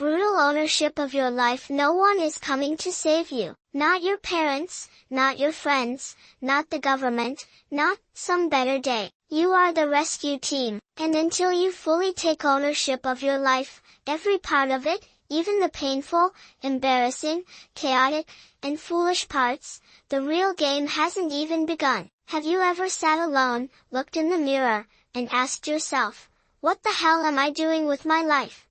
brutal ownership of your life. No one is coming to save you. Not your parents, not your friends, not the government, not some better day. You are the rescue team, and until you fully take ownership of your life, every part of it, even the painful, embarrassing, chaotic, and foolish parts, the real game hasn't even begun. Have you ever sat alone, looked in the mirror, and asked yourself, what the hell am I doing with my life?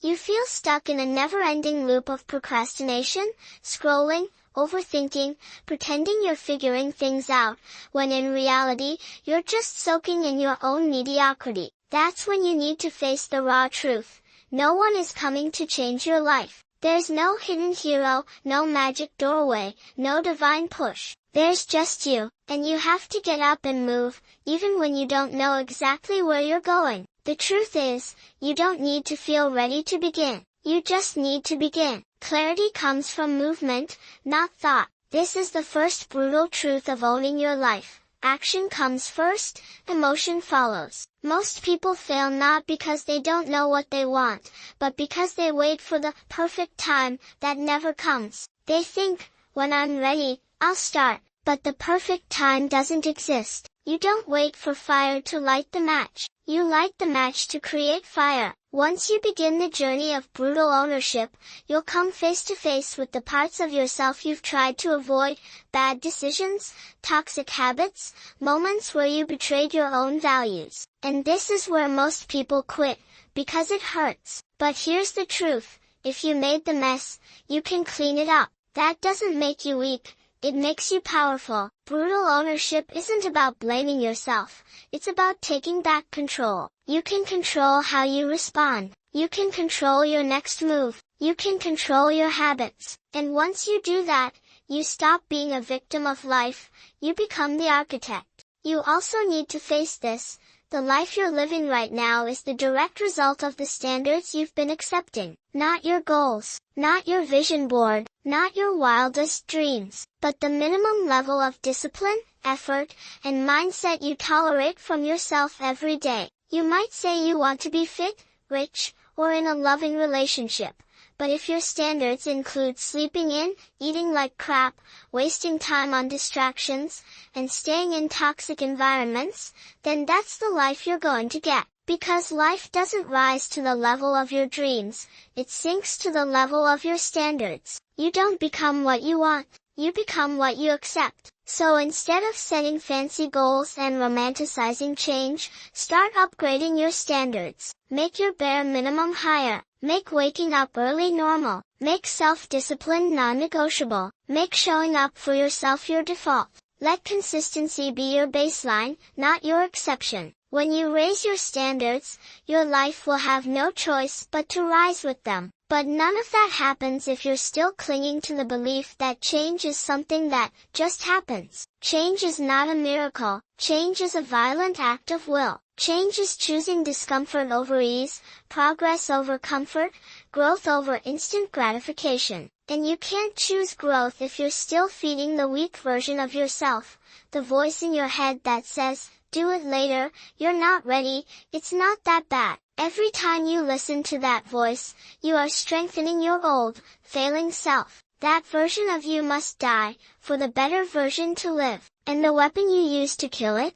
You feel stuck in a never-ending loop of procrastination, scrolling, overthinking, pretending you're figuring things out, when in reality, you're just soaking in your own mediocrity. That's when you need to face the raw truth. No one is coming to change your life. There's no hidden hero, no magic doorway, no divine push. There's just you, and you have to get up and move, even when you don't know exactly where you're going. The truth is, you don't need to feel ready to begin. You just need to begin. Clarity comes from movement, not thought. This is the first brutal truth of owning your life. Action comes first, emotion follows. Most people fail not because they don't know what they want, but because they wait for the perfect time that never comes. They think, when I'm ready, I'll start. But the perfect time doesn't exist. You don't wait for fire to light the match. You light the match to create fire. Once you begin the journey of brutal ownership, you'll come face to face with the parts of yourself you've tried to avoid, bad decisions, toxic habits, moments where you betrayed your own values. And this is where most people quit, because it hurts. But here's the truth, if you made the mess, you can clean it up. That doesn't make you weak. It makes you powerful. Brutal ownership isn't about blaming yourself. It's about taking back control. You can control how you respond. You can control your next move. You can control your habits. And once you do that, you stop being a victim of life. You become the architect. You also need to face this. The life you're living right now is the direct result of the standards you've been accepting. Not your goals, not your vision board, not your wildest dreams, but the minimum level of discipline, effort, and mindset you tolerate from yourself every day. You might say you want to be fit, rich, or in a loving relationship. But if your standards include sleeping in, eating like crap, wasting time on distractions, and staying in toxic environments, then that's the life you're going to get. Because life doesn't rise to the level of your dreams, it sinks to the level of your standards. You don't become what you want, you become what you accept. So instead of setting fancy goals and romanticizing change, start upgrading your standards. Make your bare minimum higher. Make waking up early normal. Make self-discipline non-negotiable. Make showing up for yourself your default. Let consistency be your baseline, not your exception. When you raise your standards, your life will have no choice but to rise with them. But none of that happens if you're still clinging to the belief that change is something that just happens. Change is not a miracle. Change is a violent act of will. Change is choosing discomfort over ease, progress over comfort, growth over instant gratification. And you can't choose growth if you're still feeding the weak version of yourself, the voice in your head that says, do it later, you're not ready, it's not that bad. Every time you listen to that voice, you are strengthening your old, failing self. That version of you must die, for the better version to live. And the weapon you use to kill it?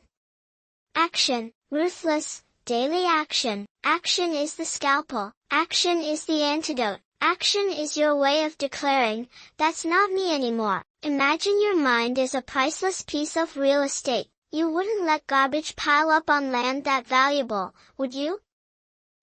Action. Ruthless, daily action. Action is the scalpel. Action is the antidote. Action is your way of declaring, that's not me anymore. Imagine your mind is a priceless piece of real estate. You wouldn't let garbage pile up on land that valuable, would you?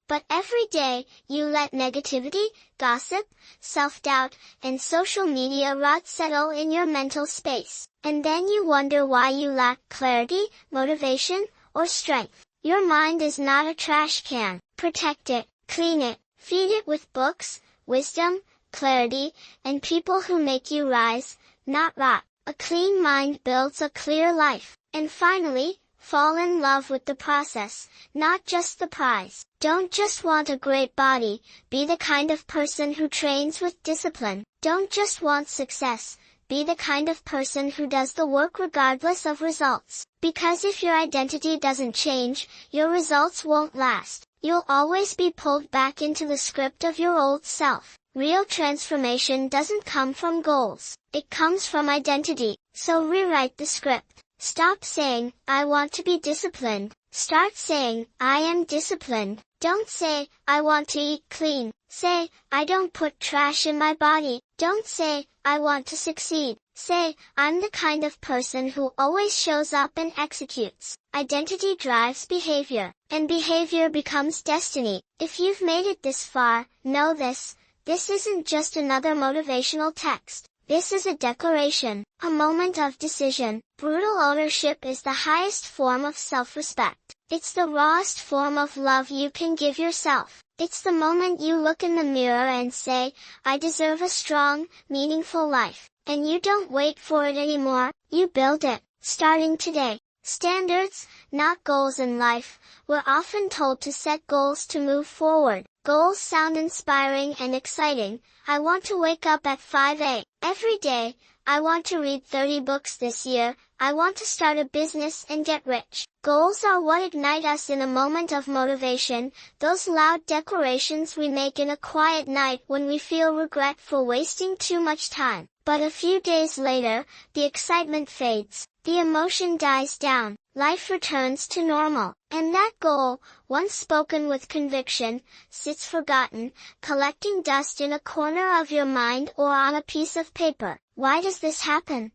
But every day, you let negativity, gossip, self-doubt, and social media rot settle in your mental space. And then you wonder why you lack clarity, motivation, or strength. Your mind is not a trash can. Protect it, clean it, feed it with books, wisdom, clarity, and people who make you rise, not rot. A clean mind builds a clear life. And finally, fall in love with the process, not just the prize. Don't just want a great body, be the kind of person who trains with discipline. Don't just want success, be the kind of person who does the work regardless of results. Because if your identity doesn't change, your results won't last. You'll always be pulled back into the script of your old self. Real transformation doesn't come from goals. It comes from identity. So rewrite the script. Stop saying, I want to be disciplined. Start saying, I am disciplined. Don't say, I want to eat clean. Say, I don't put trash in my body. Don't say, I want to succeed. Say, I'm the kind of person who always shows up and executes. Identity drives behavior, and behavior becomes destiny. If you've made it this far, know this. This isn't just another motivational text. This is a declaration, a moment of decision. Brutal ownership is the highest form of self-respect. It's the rawest form of love you can give yourself. It's the moment you look in the mirror and say, I deserve a strong, meaningful life. And you don't wait for it anymore, you build it, starting today. Standards, not goals in life. We're often told to set goals to move forward. Goals sound inspiring and exciting. I want to wake up at 5 a.m. every day. I want to read 30 books this year. I want to start a business and get rich. Goals are what ignite us in a moment of motivation, those loud declarations we make in a quiet night when we feel regret for wasting too much time. But a few days later, the excitement fades, the emotion dies down, life returns to normal, and that goal, once spoken with conviction, sits forgotten, collecting dust in a corner of your mind or on a piece of paper. Why does this happen?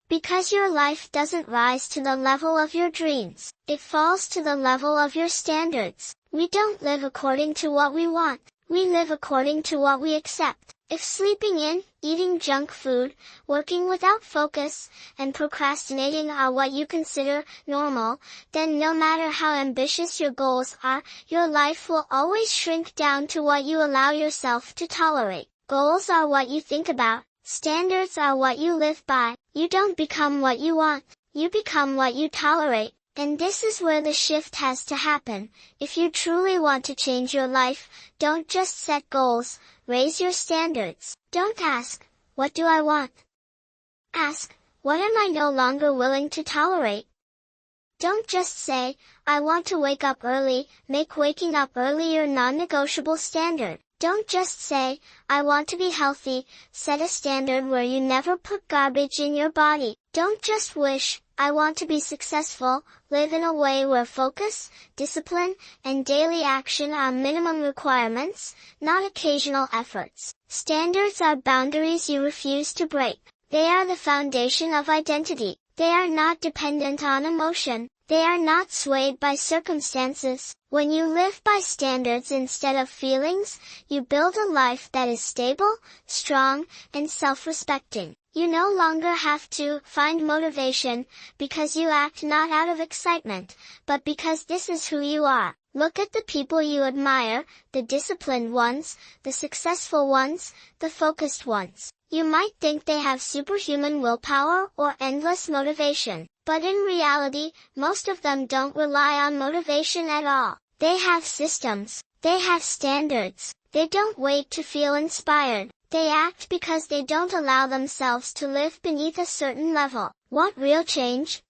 Because your life doesn't rise to the level of your dreams. It falls to the level of your standards. We don't live according to what we want. We live according to what we accept. If sleeping in, eating junk food, working without focus, and procrastinating are what you consider normal, then no matter how ambitious your goals are, your life will always shrink down to what you allow yourself to tolerate. Goals are what you think about. Standards are what you live by. You don't become what you want. You become what you tolerate. And this is where the shift has to happen. If you truly want to change your life, don't just set goals, raise your standards. Don't ask, what do I want? Ask, what am I no longer willing to tolerate? Don't just say, I want to wake up early, make waking up early your non-negotiable standard. Don't just say, I want to be healthy, set a standard where you never put garbage in your body. Don't just wish, I want to be successful, live in a way where focus, discipline, and daily action are minimum requirements, not occasional efforts. Standards are boundaries you refuse to break. They are the foundation of identity. They are not dependent on emotion. They are not swayed by circumstances. When you live by standards instead of feelings, you build a life that is stable, strong, and self-respecting. You no longer have to find motivation because you act not out of excitement, but because this is who you are. Look at the people you admire, the disciplined ones, the successful ones, the focused ones. You might think they have superhuman willpower or endless motivation, but in reality, most of them don't rely on motivation at all. They have systems. They have standards. They don't wait to feel inspired. They act because they don't allow themselves to live beneath a certain level. Want real change?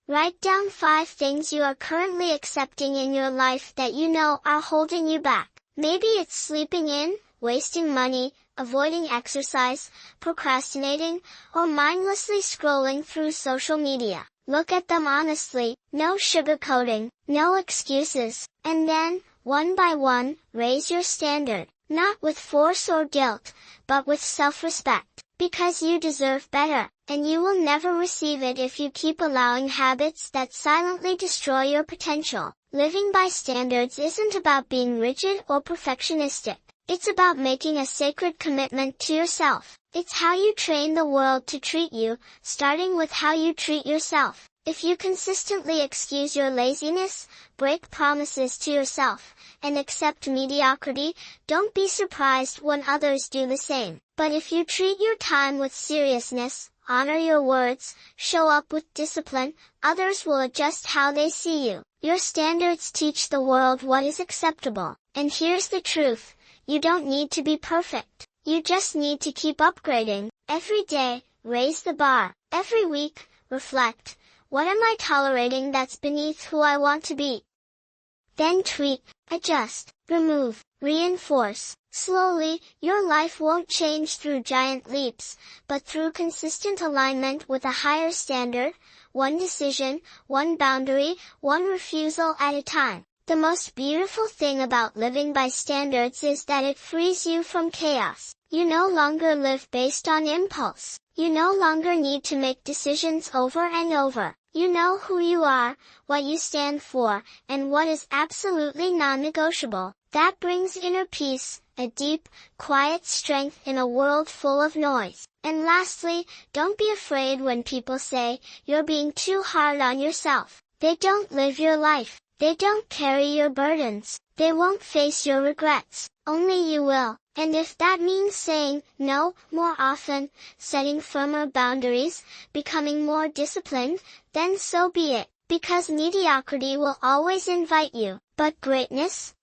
Write down 5 things you are currently accepting in your life that you know are holding you back. Maybe it's sleeping in, wasting money, avoiding exercise, procrastinating, or mindlessly scrolling through social media. Look at them honestly, no sugarcoating, no excuses, and then, one by one, raise your standard. Not with force or guilt, but with self-respect. Because you deserve better, and you will never receive it if you keep allowing habits that silently destroy your potential. Living by standards isn't about being rigid or perfectionistic. It's about making a sacred commitment to yourself. It's how you train the world to treat you, starting with how you treat yourself. If you consistently excuse your laziness, break promises to yourself, and accept mediocrity, don't be surprised when others do the same. But if you treat your time with seriousness, honor your words, show up with discipline, others will adjust how they see you. Your standards teach the world what is acceptable. And here's the truth. You don't need to be perfect. You just need to keep upgrading. Every day, raise the bar. Every week, reflect. What am I tolerating that's beneath who I want to be? Then tweak, Adjust, remove, reinforce. Slowly, your life won't change through giant leaps, but through consistent alignment with a higher standard, one decision, one boundary, one refusal at a time. The most beautiful thing about living by standards is that it frees you from chaos. You no longer live based on impulse. You no longer need to make decisions over and over. You know who you are, what you stand for, and what is absolutely non-negotiable. That brings inner peace, a deep, quiet strength in a world full of noise. And lastly, don't be afraid when people say, you're being too hard on yourself. They don't live your life. They don't carry your burdens. They won't face your regrets. Only you will. And if that means saying no more often, setting firmer boundaries, becoming more disciplined, then so be it. Because mediocrity will always invite you. But greatness?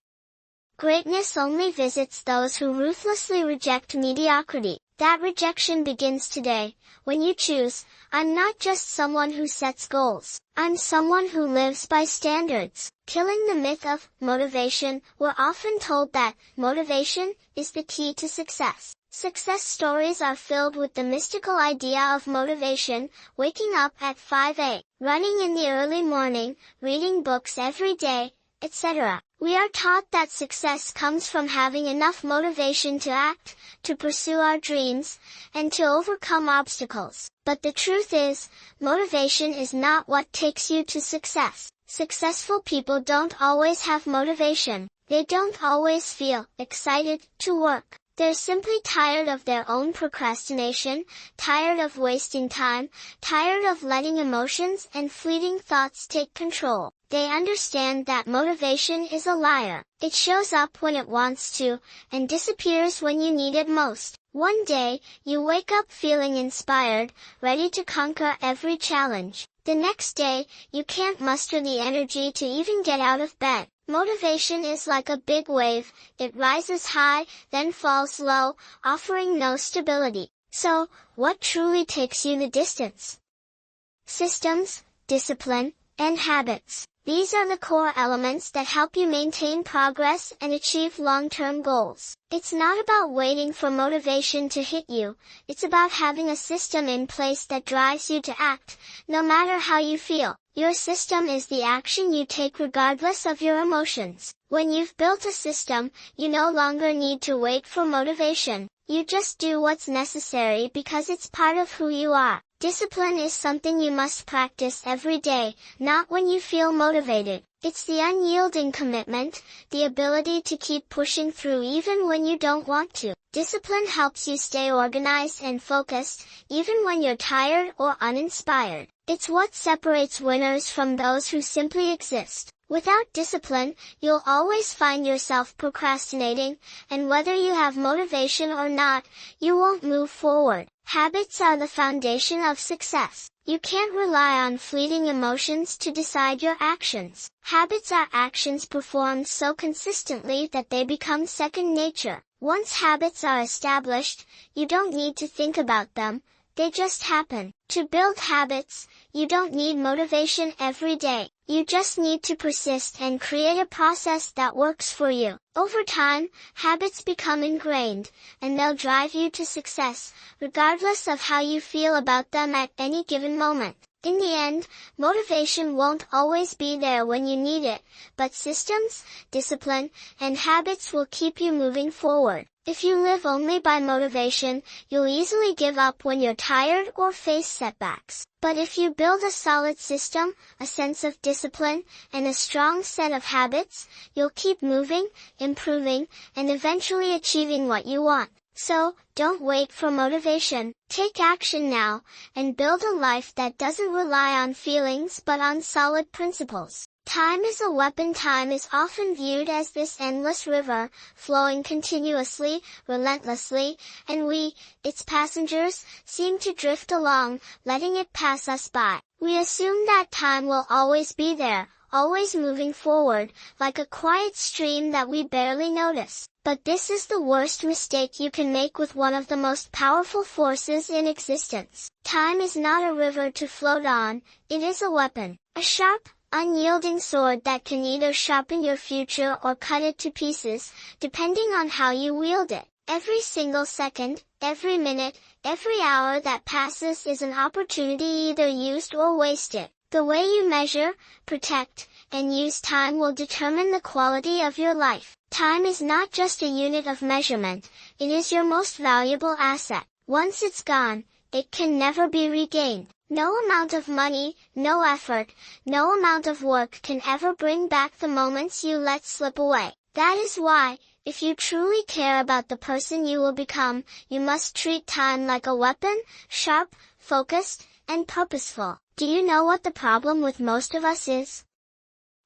Greatness only visits those who ruthlessly reject mediocrity. That rejection begins today, when you choose, I'm not just someone who sets goals, I'm someone who lives by standards. Killing the myth of motivation. We're often told that motivation is the key to success. Success stories are filled with the mystical idea of motivation, waking up at 5 a.m., running in the early morning, reading books every day, etc. We are taught that success comes from having enough motivation to act, to pursue our dreams, and to overcome obstacles. But the truth is, motivation is not what takes you to success. Successful people don't always have motivation. They don't always feel excited to work. They're simply tired of their own procrastination, tired of wasting time, tired of letting emotions and fleeting thoughts take control. They understand that motivation is a liar. It shows up when it wants to, and disappears when you need it most. One day, you wake up feeling inspired, ready to conquer every challenge. The next day, you can't muster the energy to even get out of bed. Motivation is like a big wave. It rises high, then falls low, offering no stability. So, what truly takes you the distance? Systems, discipline, and habits. These are the core elements that help you maintain progress and achieve long-term goals. It's not about waiting for motivation to hit you. It's about having a system in place that drives you to act, no matter how you feel. Your system is the action you take regardless of your emotions. When you've built a system, you no longer need to wait for motivation. You just do what's necessary because it's part of who you are. Discipline is something you must practice every day, not when you feel motivated. It's the unyielding commitment, the ability to keep pushing through even when you don't want to. Discipline helps you stay organized and focused, even when you're tired or uninspired. It's what separates winners from those who simply exist. Without discipline, you'll always find yourself procrastinating, and whether you have motivation or not, you won't move forward. Habits are the foundation of success. You can't rely on fleeting emotions to decide your actions. Habits are actions performed so consistently that they become second nature. Once habits are established, you don't need to think about them, they just happen. To build habits, you don't need motivation every day. You just need to persist and create a process that works for you. Over time, habits become ingrained, and they'll drive you to success, regardless of how you feel about them at any given moment. In the end, motivation won't always be there when you need it, but systems, discipline, and habits will keep you moving forward. If you live only by motivation, you'll easily give up when you're tired or face setbacks. But if you build a solid system, a sense of discipline, and a strong set of habits, you'll keep moving, improving, and eventually achieving what you want. So, don't wait for motivation. Take action now, and build a life that doesn't rely on feelings but on solid principles. Time is a weapon. Time is often viewed as this endless river, flowing continuously, relentlessly, and we, its passengers, seem to drift along, letting it pass us by. We assume that time will always be there, always moving forward, like a quiet stream that we barely notice. But this is the worst mistake you can make with one of the most powerful forces in existence. Time is not a river to float on, it is a weapon. A sharp, unyielding sword that can either sharpen your future or cut it to pieces, depending on how you wield it. Every single second, every minute, every hour that passes is an opportunity either used or wasted. The way you measure, protect, and use time will determine the quality of your life. Time is not just a unit of measurement, it is your most valuable asset. Once it's gone, it can never be regained. No amount of money, no effort, no amount of work can ever bring back the moments you let slip away. That is why, if you truly care about the person you will become, you must treat time like a weapon, sharp, focused, and purposeful. Do you know what the problem with most of us is?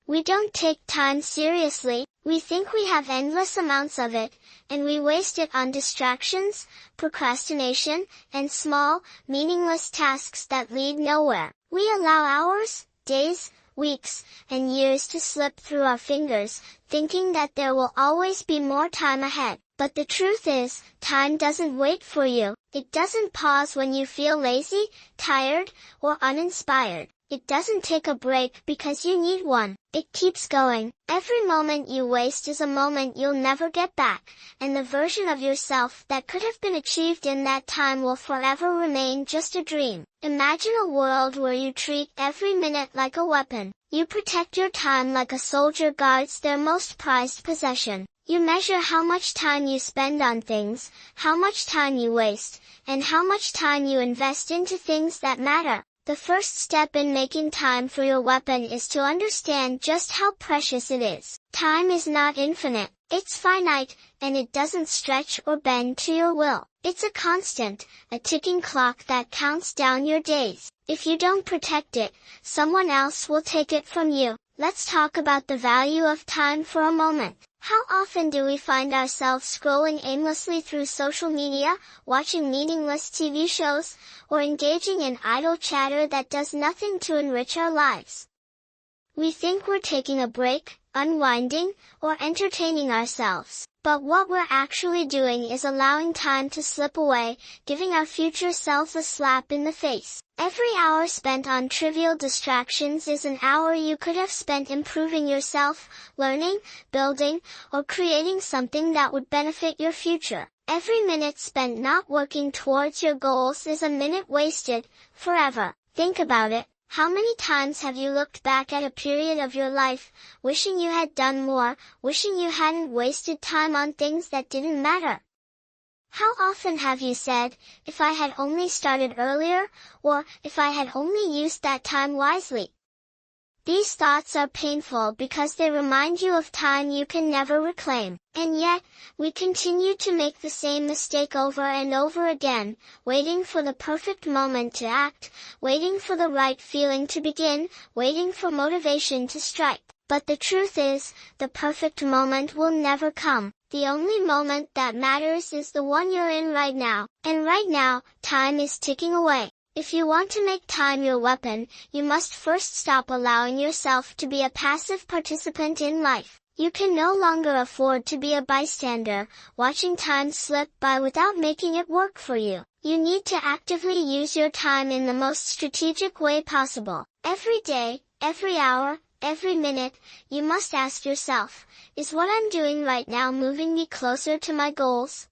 We don't take time seriously, we think we have endless amounts of it, and we waste it on distractions, procrastination, and small, meaningless tasks that lead nowhere. We allow hours, days, weeks, and years to slip through our fingers, thinking that there will always be more time ahead. But the truth is, time doesn't wait for you. It doesn't pause when you feel lazy, tired, or uninspired. It doesn't take a break because you need one. It keeps going. Every moment you waste is a moment you'll never get back, and the version of yourself that could have been achieved in that time will forever remain just a dream. Imagine a world where you treat every minute like a weapon. You protect your time like a soldier guards their most prized possession. You measure how much time you spend on things, how much time you waste, and how much time you invest into things that matter. The first step in making time for your weapon is to understand just how precious it is. Time is not infinite, it's finite, and it doesn't stretch or bend to your will. It's a constant, a ticking clock that counts down your days. If you don't protect it, someone else will take it from you. Let's talk about the value of time for a moment. How often do we find ourselves scrolling aimlessly through social media, watching meaningless TV shows, or engaging in idle chatter that does nothing to enrich our lives? We think we're taking a break, unwinding, or entertaining ourselves. But what we're actually doing is allowing time to slip away, giving our future self a slap in the face. Every hour spent on trivial distractions is an hour you could have spent improving yourself, learning, building, or creating something that would benefit your future. Every minute spent not working towards your goals is a minute wasted, forever. Think about it. How many times have you looked back at a period of your life, wishing you had done more, wishing you hadn't wasted time on things that didn't matter? How often have you said, if I had only started earlier, or if I had only used that time wisely? These thoughts are painful because they remind you of time you can never reclaim. And yet, we continue to make the same mistake over and over again, waiting for the perfect moment to act, waiting for the right feeling to begin, waiting for motivation to strike. But the truth is, the perfect moment will never come. The only moment that matters is the one you're in right now. And right now, time is ticking away. If you want to make time your weapon, you must first stop allowing yourself to be a passive participant in life. You can no longer afford to be a bystander, watching time slip by without making it work for you. You need to actively use your time in the most strategic way possible. Every day, every hour, every minute, you must ask yourself, is what I'm doing right now moving me closer to my goals?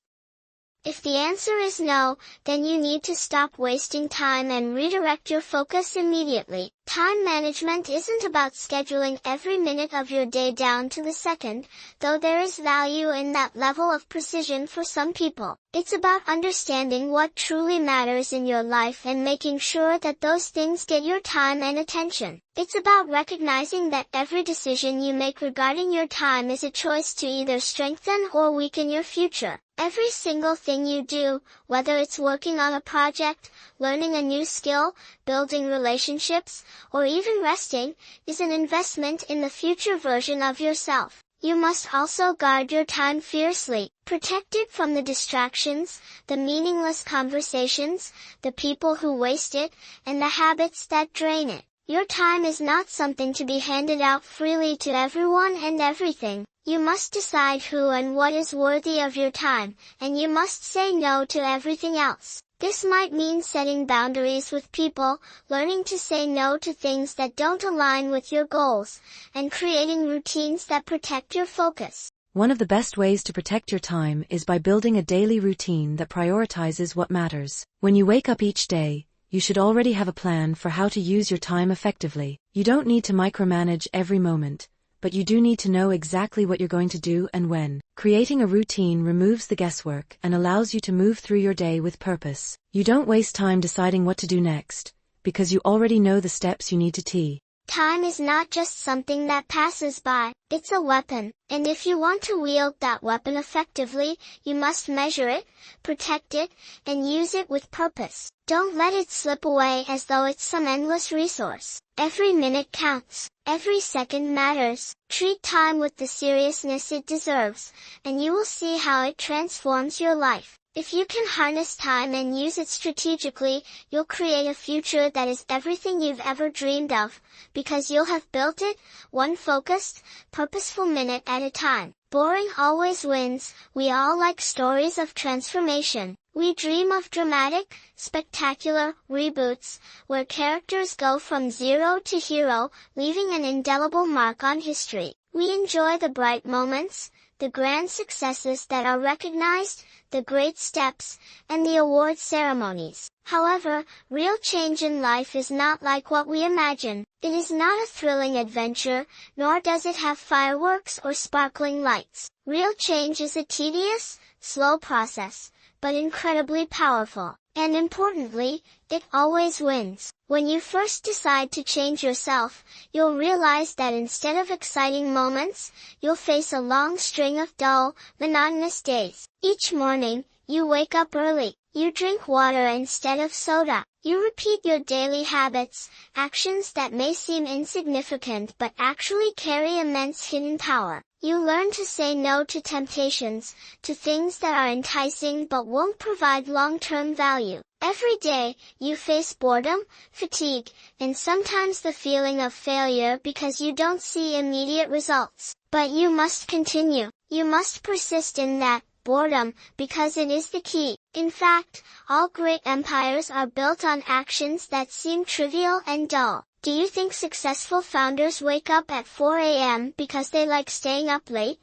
If the answer is no, then you need to stop wasting time and redirect your focus immediately. Time management isn't about scheduling every minute of your day down to the second, though there is value in that level of precision for some people. It's about understanding what truly matters in your life and making sure that those things get your time and attention. It's about recognizing that every decision you make regarding your time is a choice to either strengthen or weaken your future. Every single thing you do, whether it's working on a project, learning a new skill, building relationships, or even resting, is an investment in the future version of yourself. You must also guard your time fiercely, protect it from the distractions, the meaningless conversations, the people who waste it, and the habits that drain it. Your time is not something to be handed out freely to everyone and everything. You must decide who and what is worthy of your time, and you must say no to everything else. This might mean setting boundaries with people, learning to say no to things that don't align with your goals, and creating routines that protect your focus. One of the best ways to protect your time is by building a daily routine that prioritizes what matters. When you wake up each day, you should already have a plan for how to use your time effectively. You don't need to micromanage every moment, but you do need to know exactly what you're going to do and when. Creating a routine removes the guesswork and allows you to move through your day with purpose. You don't waste time deciding what to do next, because you already know the steps you need to take. Time is not just something that passes by, it's a weapon, and if you want to wield that weapon effectively, you must measure it, protect it, and use it with purpose. Don't let it slip away as though it's some endless resource. Every minute counts. Every second matters. Treat time with the seriousness it deserves, and you will see how it transforms your life. If you can harness time and use it strategically, you'll create a future that is everything you've ever dreamed of, because you'll have built it, one focused, purposeful minute at a time. Boring always wins. We all like stories of transformation. We dream of dramatic, spectacular reboots, where characters go from zero to hero, leaving an indelible mark on history. We enjoy the bright moments, the grand successes that are recognized, the great steps, and the award ceremonies. However, real change in life is not like what we imagine. It is not a thrilling adventure, nor does it have fireworks or sparkling lights. Real change is a tedious, slow process, but incredibly powerful. And importantly, it always wins. When you first decide to change yourself, you'll realize that instead of exciting moments, you'll face a long string of dull, monotonous days. Each morning, you wake up early. You drink water instead of soda. You repeat your daily habits, actions that may seem insignificant but actually carry immense hidden power. You learn to say no to temptations, to things that are enticing but won't provide long-term value. Every day, you face boredom, fatigue, and sometimes the feeling of failure because you don't see immediate results. But you must continue. You must persist in that boredom, because it is the key. In fact, all great empires are built on actions that seem trivial and dull. Do you think successful founders wake up at 4 a.m. because they like staying up late?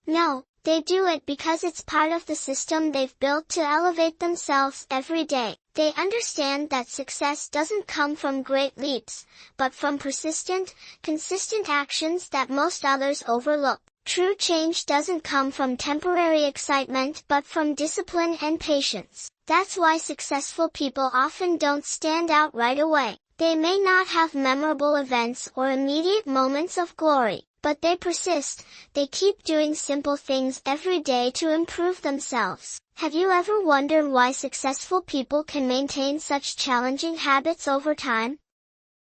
No, they do it because it's part of the system they've built to elevate themselves every day. They understand that success doesn't come from great leaps, but from persistent, consistent actions that most others overlook. True change doesn't come from temporary excitement but from discipline and patience. That's why successful people often don't stand out right away. They may not have memorable events or immediate moments of glory, but they persist. They keep doing simple things every day to improve themselves. Have you ever wondered why successful people can maintain such challenging habits over time?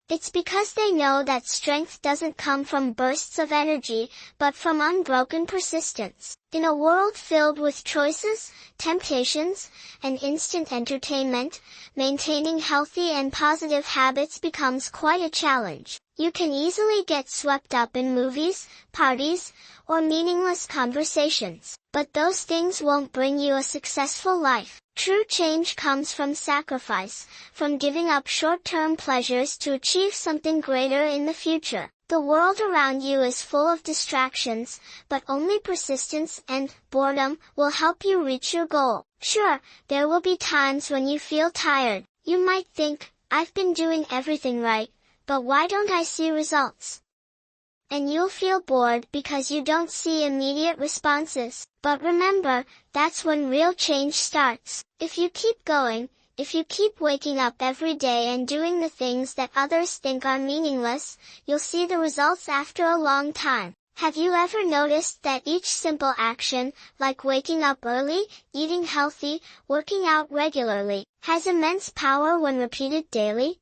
It's because they know that strength doesn't come from bursts of energy, but from unbroken persistence. In a world filled with choices, temptations, and instant entertainment, maintaining healthy and positive habits becomes quite a challenge. You can easily get swept up in movies, parties, or meaningless conversations. But those things won't bring you a successful life. True change comes from sacrifice, from giving up short-term pleasures to achieve something greater in the future. The world around you is full of distractions, but only persistence and boredom will help you reach your goal. Sure, there will be times when you feel tired. You might think, I've been doing everything right, but why don't I see results? And you'll feel bored because you don't see immediate responses. But remember, that's when real change starts. If you keep going, if you keep waking up every day and doing the things that others think are meaningless, you'll see the results after a long time. Have you ever noticed that each simple action, like waking up early, eating healthy, working out regularly, has immense power when repeated daily?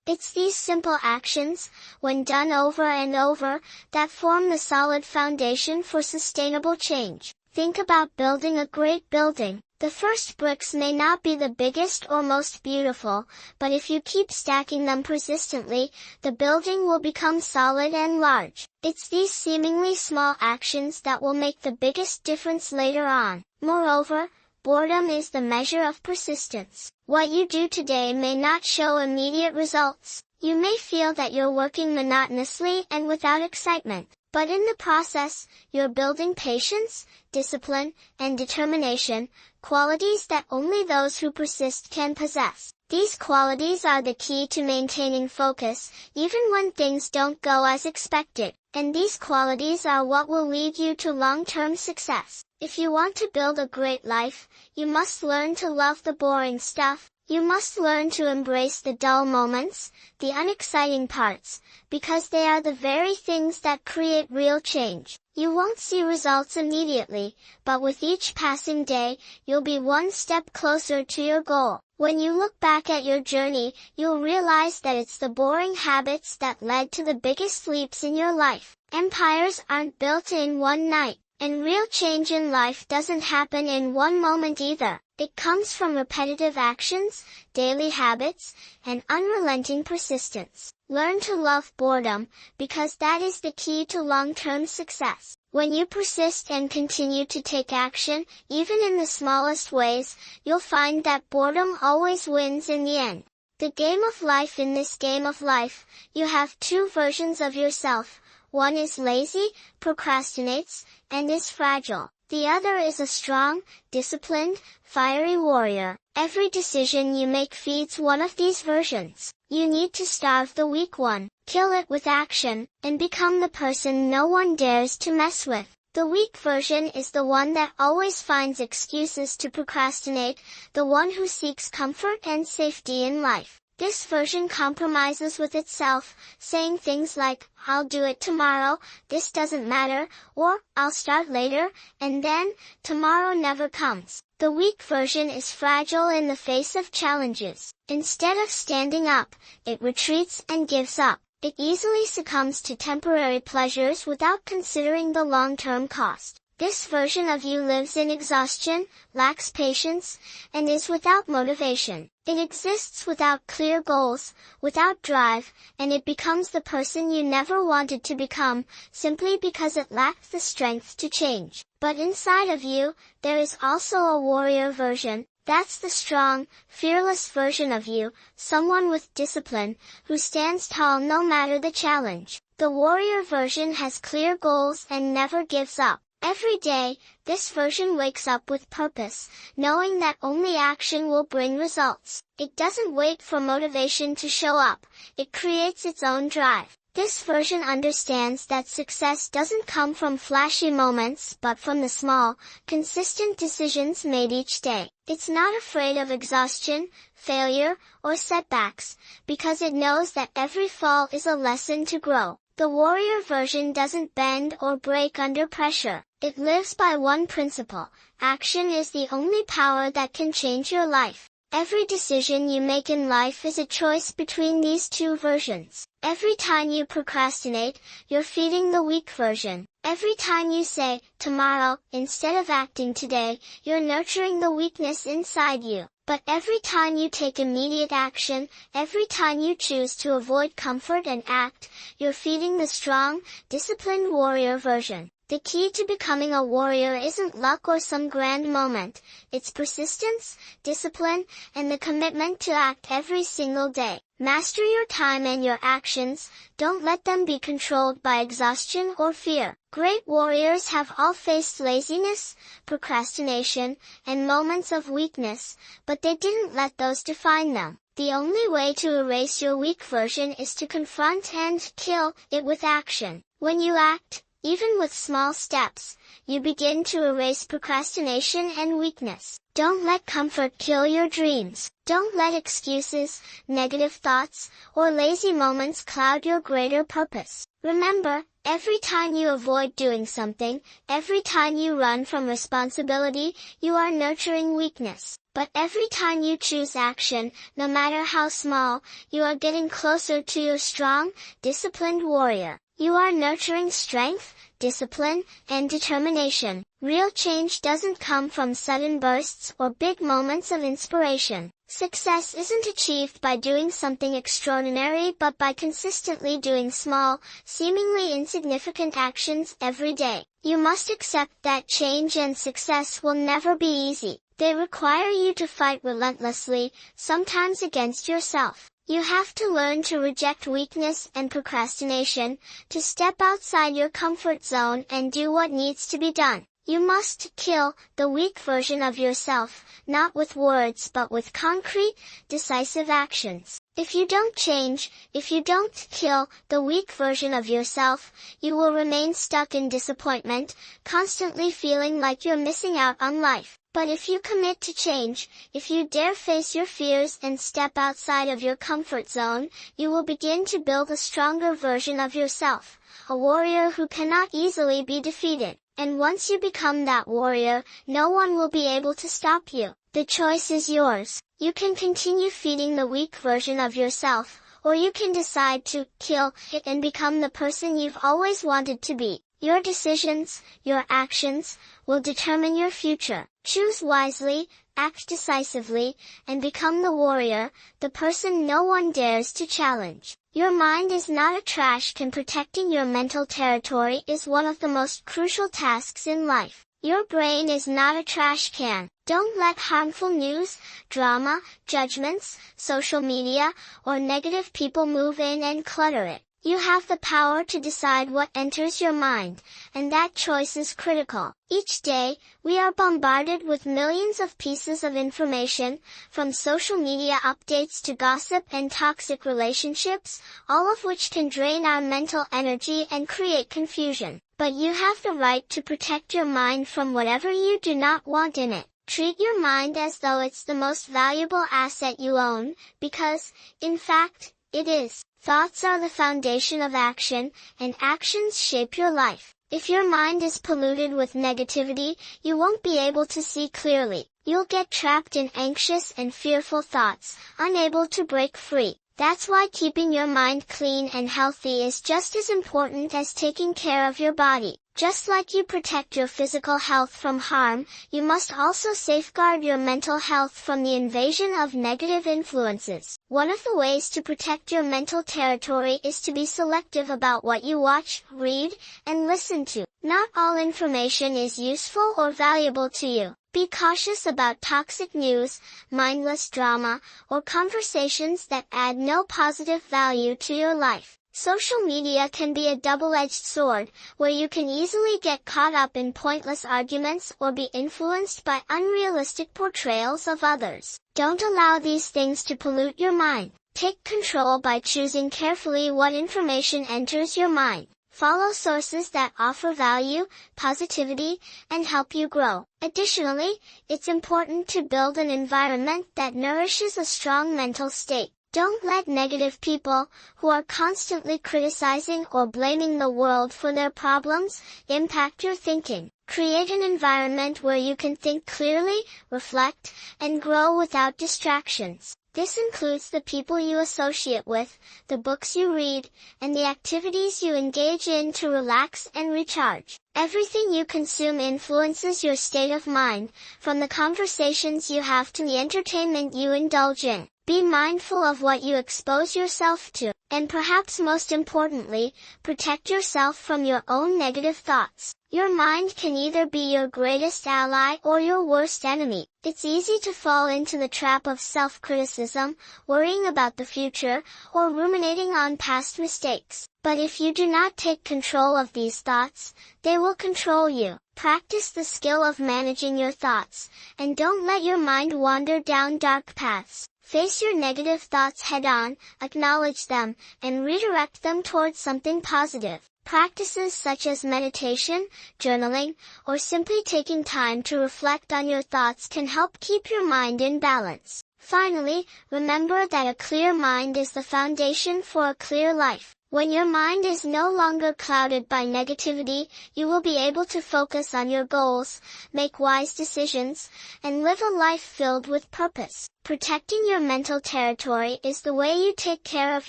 It's these simple actions, when done over and over, that form the solid foundation for sustainable change. Think about building a great building. The first bricks may not be the biggest or most beautiful, but if you keep stacking them persistently, the building will become solid and large. It's these seemingly small actions that will make the biggest difference later on. Moreover, Boredom is the measure of persistence. What you do today may not show immediate results. You may feel that you're working monotonously and without excitement. But in the process, you're building patience, discipline, and determination, qualities that only those who persist can possess. These qualities are the key to maintaining focus, even when things don't go as expected. And these qualities are what will lead you to long-term success. If you want to build a great life, you must learn to love the boring stuff. You must learn to embrace the dull moments, the unexciting parts, because they are the very things that create real change. You won't see results immediately, but with each passing day, you'll be one step closer to your goal. When you look back at your journey, you'll realize that it's the boring habits that led to the biggest leaps in your life. Empires aren't built in one night, and real change in life doesn't happen in one moment either. It comes from repetitive actions, daily habits, and unrelenting persistence. Learn to love boredom, because that is the key to long-term success. When you persist and continue to take action, even in the smallest ways, you'll find that boredom always wins in the end. The game of life. In this game of life, you have two versions of yourself. One is lazy, procrastinates, and is fragile. The other is a strong, disciplined, fiery warrior. Every decision you make feeds one of these versions. You need to starve the weak one, kill it with action, and become the person no one dares to mess with. The weak version is the one that always finds excuses to procrastinate, the one who seeks comfort and safety in life. This version compromises with itself, saying things like, "I'll do it tomorrow, this doesn't matter," or "I'll start later," and then, tomorrow never comes. The weak version is fragile in the face of challenges. Instead of standing up, it retreats and gives up. It easily succumbs to temporary pleasures without considering the long-term cost. This version of you lives in exhaustion, lacks patience, and is without motivation. It exists without clear goals, without drive, and it becomes the person you never wanted to become, simply because it lacked the strength to change. But inside of you, there is also a warrior version. That's the strong, fearless version of you, someone with discipline, who stands tall no matter the challenge. The warrior version has clear goals and never gives up. Every day, this version wakes up with purpose, knowing that only action will bring results. It doesn't wait for motivation to show up, it creates its own drive. This version understands that success doesn't come from flashy moments but from the small, consistent decisions made each day. It's not afraid of exhaustion, failure, or setbacks, because it knows that every fall is a lesson to grow. The warrior version doesn't bend or break under pressure. It lives by one principle: action is the only power that can change your life. Every decision you make in life is a choice between these two versions. Every time you procrastinate, you're feeding the weak version. Every time you say, "tomorrow," instead of acting today, you're nurturing the weakness inside you. But every time you take immediate action, every time you choose to avoid comfort and act, you're feeding the strong, disciplined warrior version. The key to becoming a warrior isn't luck or some grand moment. It's persistence, discipline, and the commitment to act every single day. Master your time and your actions. Don't let them be controlled by exhaustion or fear. Great warriors have all faced laziness, procrastination, and moments of weakness, but they didn't let those define them. The only way to erase your weak version is to confront and kill it with action. When you act, even with small steps, you begin to erase procrastination and weakness. Don't let comfort kill your dreams. Don't let excuses, negative thoughts, or lazy moments cloud your greater purpose. Remember, every time you avoid doing something, every time you run from responsibility, you are nurturing weakness. But every time you choose action, no matter how small, you are getting closer to your strong, disciplined warrior. You are nurturing strength, discipline, and determination. Real change doesn't come from sudden bursts or big moments of inspiration. Success isn't achieved by doing something extraordinary but by consistently doing small, seemingly insignificant actions every day. You must accept that change and success will never be easy. They require you to fight relentlessly, sometimes against yourself. You have to learn to reject weakness and procrastination, to step outside your comfort zone and do what needs to be done. You must kill the weak version of yourself, not with words but with concrete, decisive actions. If you don't change, if you don't kill the weak version of yourself, you will remain stuck in disappointment, constantly feeling like you're missing out on life. But if you commit to change, if you dare face your fears and step outside of your comfort zone, you will begin to build a stronger version of yourself, a warrior who cannot easily be defeated. And once you become that warrior, no one will be able to stop you. The choice is yours. You can continue feeding the weak version of yourself, or you can decide to kill it and become the person you've always wanted to be. Your decisions, your actions, will determine your future. Choose wisely, act decisively, and become the warrior, the person no one dares to challenge. Your mind is not a trash can. Protecting your mental territory is one of the most crucial tasks in life. Your brain is not a trash can. Don't let harmful news, drama, judgments, social media, or negative people move in and clutter it. You have the power to decide what enters your mind, and that choice is critical. Each day, we are bombarded with millions of pieces of information, from social media updates to gossip and toxic relationships, all of which can drain our mental energy and create confusion. But you have the right to protect your mind from whatever you do not want in it. Treat your mind as though it's the most valuable asset you own, because, in fact, it is. Thoughts are the foundation of action, and actions shape your life. If your mind is polluted with negativity, you won't be able to see clearly. You'll get trapped in anxious and fearful thoughts, unable to break free. That's why keeping your mind clean and healthy is just as important as taking care of your body. Just like you protect your physical health from harm, you must also safeguard your mental health from the invasion of negative influences. One of the ways to protect your mental territory is to be selective about what you watch, read, and listen to. Not all information is useful or valuable to you. Be cautious about toxic news, mindless drama, or conversations that add no positive value to your life. Social media can be a double-edged sword, where you can easily get caught up in pointless arguments or be influenced by unrealistic portrayals of others. Don't allow these things to pollute your mind. Take control by choosing carefully what information enters your mind. Follow sources that offer value, positivity, and help you grow. Additionally, it's important to build an environment that nourishes a strong mental state. Don't let negative people, who are constantly criticizing or blaming the world for their problems, impact your thinking. Create an environment where you can think clearly, reflect, and grow without distractions. This includes the people you associate with, the books you read, and the activities you engage in to relax and recharge. Everything you consume influences your state of mind, from the conversations you have to the entertainment you indulge in. Be mindful of what you expose yourself to, and perhaps most importantly, protect yourself from your own negative thoughts. Your mind can either be your greatest ally or your worst enemy. It's easy to fall into the trap of self-criticism, worrying about the future, or ruminating on past mistakes. But if you do not take control of these thoughts, they will control you. Practice the skill of managing your thoughts, and don't let your mind wander down dark paths. Face your negative thoughts head-on, acknowledge them, and redirect them towards something positive. Practices such as meditation, journaling, or simply taking time to reflect on your thoughts can help keep your mind in balance. Finally, remember that a clear mind is the foundation for a clear life. When your mind is no longer clouded by negativity, you will be able to focus on your goals, make wise decisions, and live a life filled with purpose. Protecting your mental territory is the way you take care of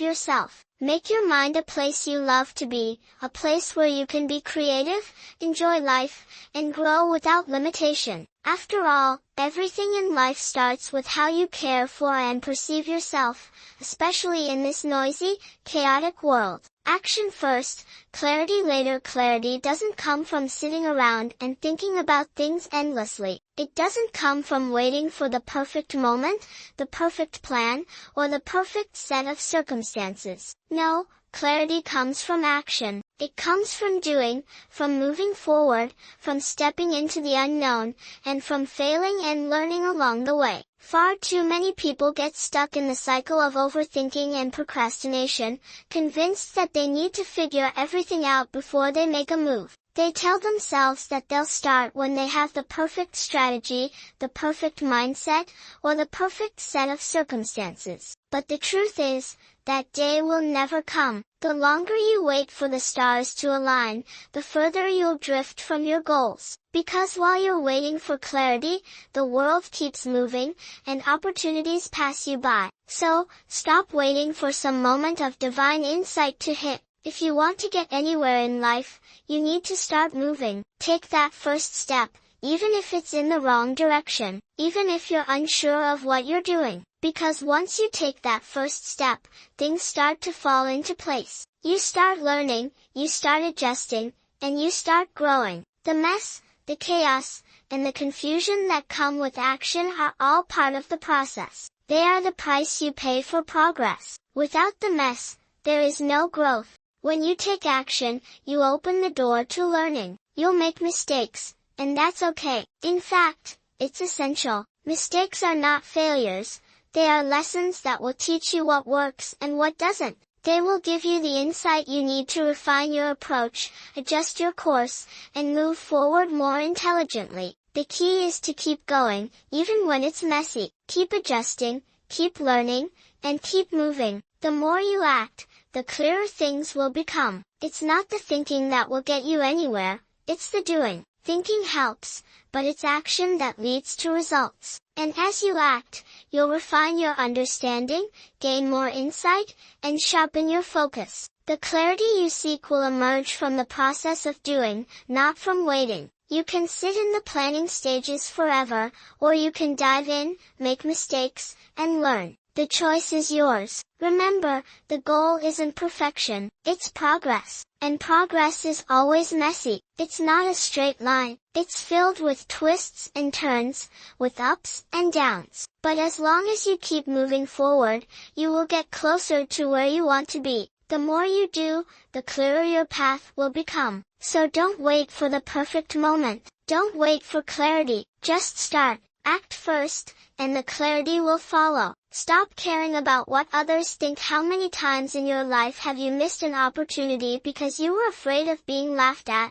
yourself. Make your mind a place you love to be, a place where you can be creative, enjoy life, and grow without limitation. After all, everything in life starts with how you care for and perceive yourself, especially in this noisy, chaotic world. Action first, clarity later. Clarity doesn't come from sitting around and thinking about things endlessly. It doesn't come from waiting for the perfect moment, the perfect plan, or the perfect set of circumstances. No, clarity comes from action. It comes from doing, from moving forward, from stepping into the unknown, and from failing and learning along the way. Far too many people get stuck in the cycle of overthinking and procrastination, convinced that they need to figure everything out before they make a move. They tell themselves that they'll start when they have the perfect strategy, the perfect mindset, or the perfect set of circumstances. But the truth is, that day will never come. The longer you wait for the stars to align, the further you'll drift from your goals. Because while you're waiting for clarity, the world keeps moving, and opportunities pass you by. So, stop waiting for some moment of divine insight to hit. If you want to get anywhere in life, you need to start moving. Take that first step, even if it's in the wrong direction, even if you're unsure of what you're doing. Because once you take that first step, things start to fall into place. You start learning, you start adjusting, and you start growing. The mess, the chaos, and the confusion that come with action are all part of the process. They are the price you pay for progress. Without the mess, there is no growth. When you take action, you open the door to learning. You'll make mistakes, and that's okay. In fact, it's essential. Mistakes are not failures. They are lessons that will teach you what works and what doesn't. They will give you the insight you need to refine your approach, adjust your course, and move forward more intelligently. The key is to keep going, even when it's messy. Keep adjusting, keep learning, and keep moving. The more you act, the clearer things will become. It's not the thinking that will get you anywhere, it's the doing. Thinking helps, but it's action that leads to results. And as you act, you'll refine your understanding, gain more insight, and sharpen your focus. The clarity you seek will emerge from the process of doing, not from waiting. You can sit in the planning stages forever, or you can dive in, make mistakes, and learn. The choice is yours. Remember, the goal isn't perfection, it's progress. And progress is always messy. It's not a straight line. It's filled with twists and turns, with ups and downs. But as long as you keep moving forward, you will get closer to where you want to be. The more you do, the clearer your path will become. So don't wait for the perfect moment. Don't wait for clarity. Just start. Act first, and the clarity will follow. Stop caring about what others think. How many times in your life have you missed an opportunity because you were afraid of being laughed at?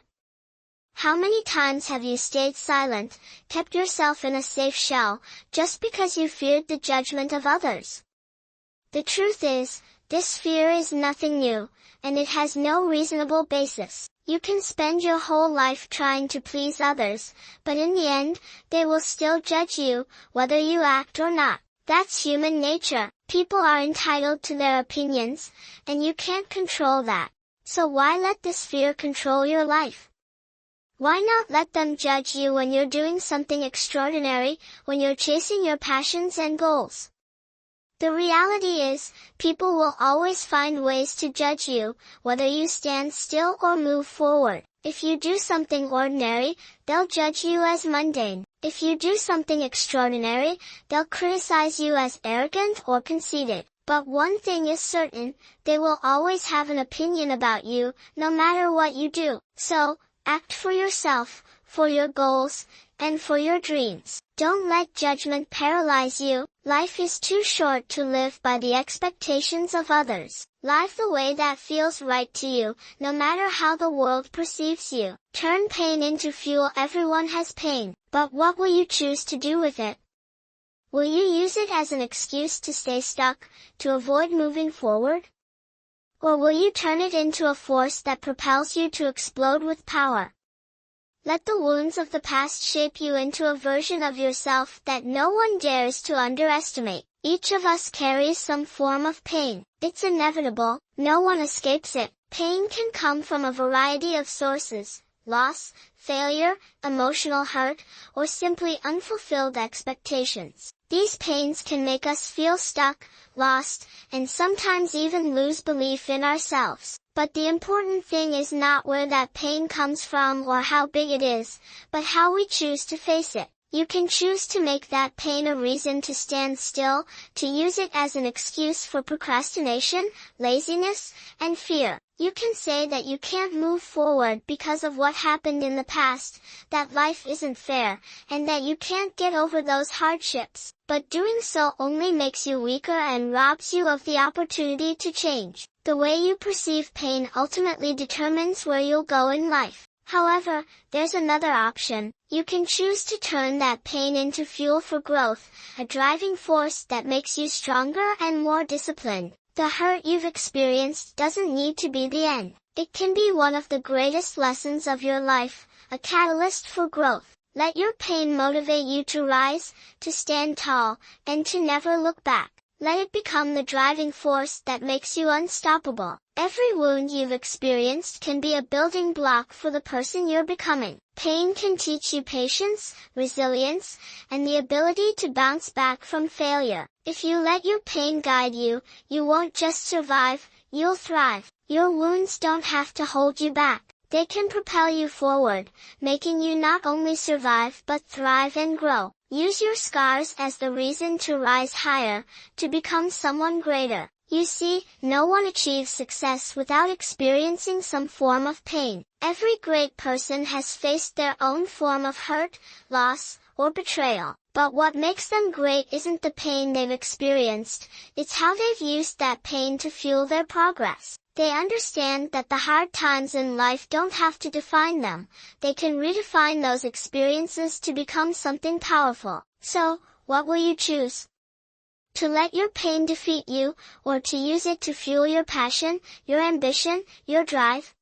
How many times have you stayed silent, kept yourself in a safe shell, just because you feared the judgment of others? The truth is, this fear is nothing new, and it has no reasonable basis. You can spend your whole life trying to please others, but in the end, they will still judge you, whether you act or not. That's human nature. People are entitled to their opinions, and you can't control that. So why let this fear control your life? Why not let them judge you when you're doing something extraordinary, when you're chasing your passions and goals? The reality is, people will always find ways to judge you, whether you stand still or move forward. If you do something ordinary, they'll judge you as mundane. If you do something extraordinary, they'll criticize you as arrogant or conceited. But one thing is certain, they will always have an opinion about you, no matter what you do. So, act for yourself, for your goals, and for your dreams. Don't let judgment paralyze you. Life is too short to live by the expectations of others. Live the way that feels right to you, no matter how the world perceives you. Turn pain into fuel. Everyone has pain, but what will you choose to do with it? Will you use it as an excuse to stay stuck, to avoid moving forward? Or will you turn it into a force that propels you to explode with power? Let the wounds of the past shape you into a version of yourself that no one dares to underestimate. Each of us carries some form of pain. It's inevitable, no one escapes it. Pain can come from a variety of sources: loss, failure, emotional hurt, or simply unfulfilled expectations. These pains can make us feel stuck, lost, and sometimes even lose belief in ourselves. But the important thing is not where that pain comes from or how big it is, but how we choose to face it. You can choose to make that pain a reason to stand still, to use it as an excuse for procrastination, laziness, and fear. You can say that you can't move forward because of what happened in the past, that life isn't fair, and that you can't get over those hardships. But doing so only makes you weaker and robs you of the opportunity to change. The way you perceive pain ultimately determines where you'll go in life. However, there's another option. You can choose to turn that pain into fuel for growth, a driving force that makes you stronger and more disciplined. The hurt you've experienced doesn't need to be the end. It can be one of the greatest lessons of your life, a catalyst for growth. Let your pain motivate you to rise, to stand tall, and to never look back. Let it become the driving force that makes you unstoppable. Every wound you've experienced can be a building block for the person you're becoming. Pain can teach you patience, resilience, and the ability to bounce back from failure. If you let your pain guide you, you won't just survive, you'll thrive. Your wounds don't have to hold you back. They can propel you forward, making you not only survive but thrive and grow. Use your scars as the reason to rise higher, to become someone greater. You see, no one achieves success without experiencing some form of pain. Every great person has faced their own form of hurt, loss, or betrayal. But what makes them great isn't the pain they've experienced, it's how they've used that pain to fuel their progress. They understand that the hard times in life don't have to define them. They can redefine those experiences to become something powerful. So, what will you choose? To let your pain defeat you, or to use it to fuel your passion, your ambition, your drive?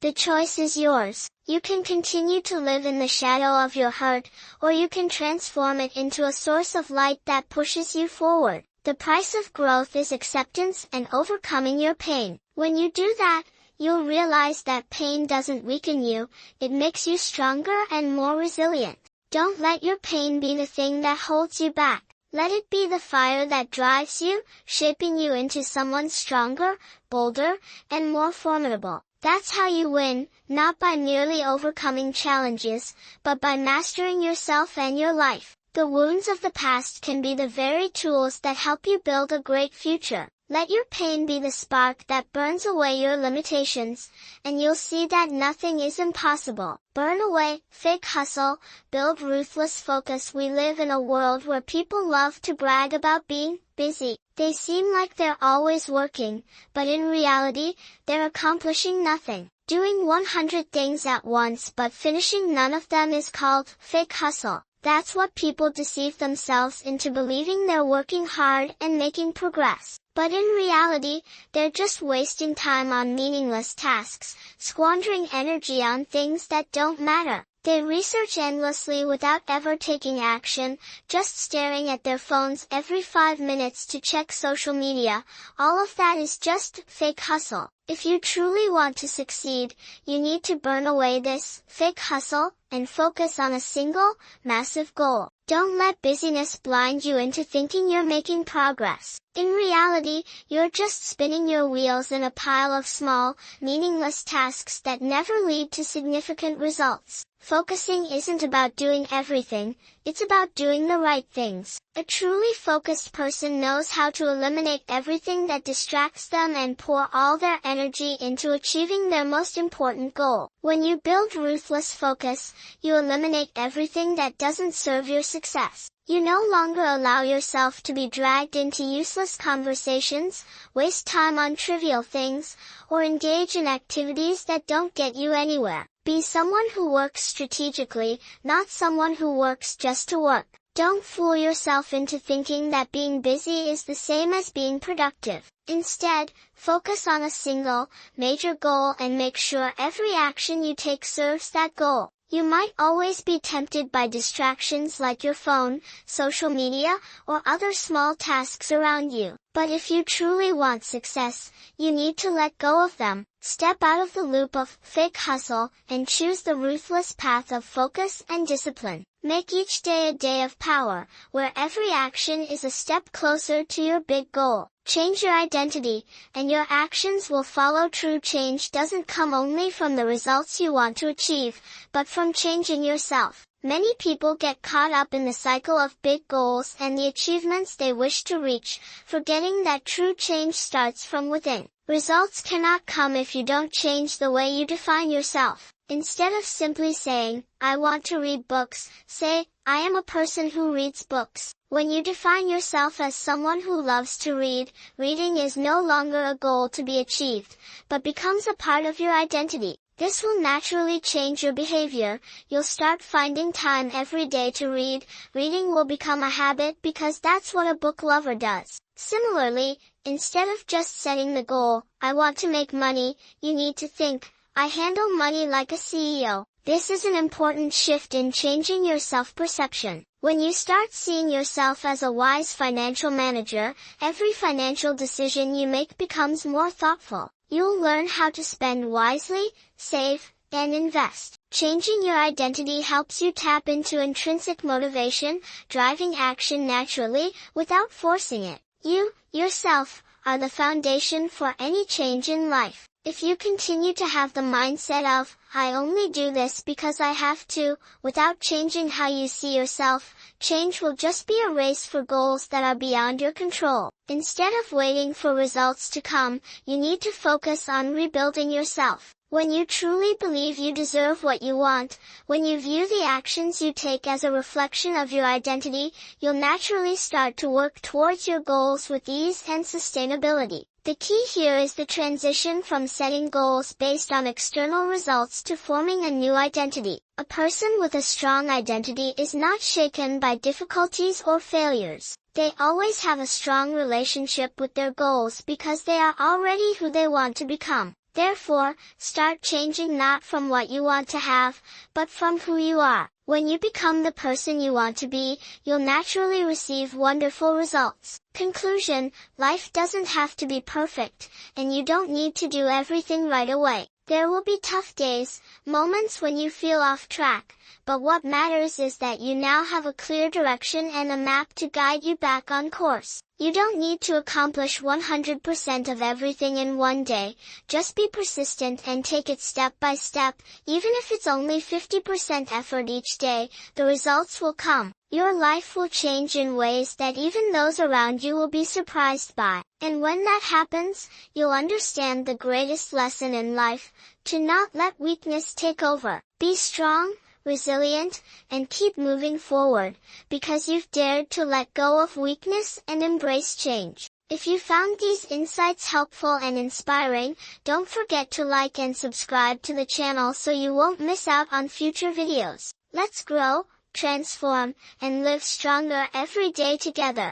The choice is yours. You can continue to live in the shadow of your hurt, or you can transform it into a source of light that pushes you forward. The price of growth is acceptance and overcoming your pain. When you do that, you'll realize that pain doesn't weaken you, it makes you stronger and more resilient. Don't let your pain be the thing that holds you back. Let it be the fire that drives you, shaping you into someone stronger, bolder, and more formidable. That's how you win, not by merely overcoming challenges, but by mastering yourself and your life. The wounds of the past can be the very tools that help you build a great future. Let your pain be the spark that burns away your limitations, and you'll see that nothing is impossible. Burn away fake hustle, build ruthless focus. We live in a world where people love to brag about being busy. They seem like they're always working, but in reality, they're accomplishing nothing. Doing 100 things at once but finishing none of them is called fake hustle. That's what people deceive themselves into believing they're working hard and making progress. But in reality, they're just wasting time on meaningless tasks, squandering energy on things that don't matter. They research endlessly without ever taking action, just staring at their phones every 5 minutes to check social media. All of that is just fake hustle. If you truly want to succeed, you need to burn away this fake hustle and focus on a single, massive goal. Don't let busyness blind you into thinking you're making progress. In reality, you're just spinning your wheels in a pile of small, meaningless tasks that never lead to significant results. Focusing isn't about doing everything, it's about doing the right things. A truly focused person knows how to eliminate everything that distracts them and pour all their energy into achieving their most important goal. When you build ruthless focus, you eliminate everything that doesn't serve your success. You no longer allow yourself to be dragged into useless conversations, waste time on trivial things, or engage in activities that don't get you anywhere. Be someone who works strategically, not someone who works just to work. Don't fool yourself into thinking that being busy is the same as being productive. Instead, focus on a single, major goal and make sure every action you take serves that goal. You might always be tempted by distractions like your phone, social media, or other small tasks around you. But if you truly want success, you need to let go of them, step out of the loop of fake hustle, and choose the ruthless path of focus and discipline. Make each day a day of power, where every action is a step closer to your big goal. Change your identity, and your actions will follow. True change doesn't come only from the results you want to achieve, but from changing yourself. Many people get caught up in the cycle of big goals and the achievements they wish to reach, forgetting that true change starts from within. Results cannot come if you don't change the way you define yourself. Instead of simply saying, "I want to read books," say, "I am a person who reads books." When you define yourself as someone who loves to read, reading is no longer a goal to be achieved, but becomes a part of your identity. This will naturally change your behavior. You'll start finding time every day to read. Reading will become a habit because that's what a book lover does. Similarly, instead of just setting the goal, "I want to make money," you need to think, "I handle money like a CEO." This is an important shift in changing your self-perception. When you start seeing yourself as a wise financial manager, every financial decision you make becomes more thoughtful. You'll learn how to spend wisely, save, and invest. Changing your identity helps you tap into intrinsic motivation, driving action naturally, without forcing it. You, yourself, are the foundation for any change in life. If you continue to have the mindset of, "I only do this because I have to," without changing how you see yourself, change will just be a race for goals that are beyond your control. Instead of waiting for results to come, you need to focus on rebuilding yourself. When you truly believe you deserve what you want, when you view the actions you take as a reflection of your identity, you'll naturally start to work towards your goals with ease and sustainability. The key here is the transition from setting goals based on external results to forming a new identity. A person with a strong identity is not shaken by difficulties or failures. They always have a strong relationship with their goals because they are already who they want to become. Therefore, start changing not from what you want to have, but from who you are. When you become the person you want to be, you'll naturally receive wonderful results. Conclusion: life doesn't have to be perfect, and you don't need to do everything right away. There will be tough days, moments when you feel off track, but what matters is that you now have a clear direction and a map to guide you back on course. You don't need to accomplish 100% of everything in one day, just be persistent and take it step by step. Even if it's only 50% effort each day, the results will come. Your life will change in ways that even those around you will be surprised by. And when that happens, you'll understand the greatest lesson in life: to not let weakness take over. Be strong, resilient, and keep moving forward, because you've dared to let go of weakness and embrace change. If you found these insights helpful and inspiring, don't forget to like and subscribe to the channel so you won't miss out on future videos. Let's grow, transform, and live stronger every day together.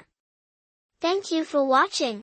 Thank you for watching.